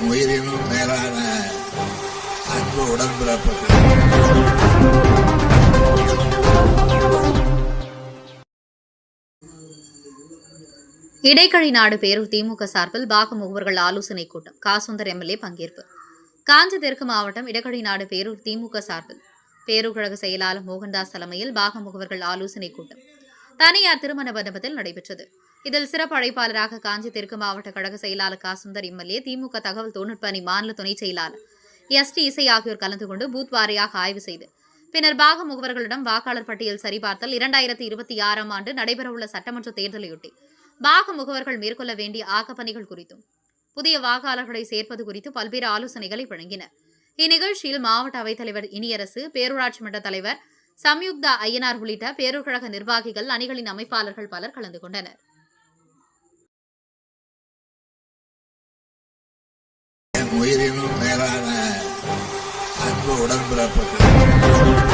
உயிரினும் மேலான அன்பு உடன்பிறப்புகள். இடைக்கழி நாடு பேரூர் திமுக சார்பில் பாக முகவர்கள் ஆலோசனை கூட்டம். காசுந்தர் எம்எல்ஏ பங்கேற்பு. காஞ்சி தெற்கு மாவட்டம் இடக்கழி நாடு பேரூர் திமுக சார்பில் பேரூர் கழக செயலாளர் மோகன்தாஸ் தலைமையில் பாக முகவர்கள் ஆலோசனை கூட்டம் தனியார் திருமண மண்டபத்தில் நடைபெற்றது. இதில் சிறப்பு அழைப்பாளராக காஞ்சி தெற்கு மாவட்ட கழக செயலாளர் காசுந்தர் எம்எல்ஏ, திமுக தகவல் தொழில்நுட்ப அணி மாநில துணை செயலாளர் எஸ்டி இசை ஆகியோர் கலந்து கொண்டு பூத் வாரியாக ஆய்வு செய்து பின்னர் பாக முகவர்களிடம் வாக்காளர் பட்டியல் சரிபார்த்தல் 2026 ஆண்டு நடைபெறவுள்ள சட்டமன்ற தேர்தலையொட்டி பாக முகவர்கள் மேற்கொள்ள வேண்டிய ஆக்கப்பணிகள் குறித்தும் புதிய வாக்காளர்களை சேர்ப்பது குறித்து பல்வேறு ஆலோசனைகளை வழங்கினர். இந்நிகழ்ச்சியில் மாவட்ட அவைத்தலைவர் இனியரசு, பேரூராட்சி மன்ற தலைவர் சம்யுக்தா ஐயனார் உள்ளிட்ட பேரூர் கழக நிர்வாகிகள், அணிகளின் அமைப்பாளர்கள் பலர் கலந்து கொண்டனர். உயிரினும் மேலான அன்பு உடன்பிறப்புகள்.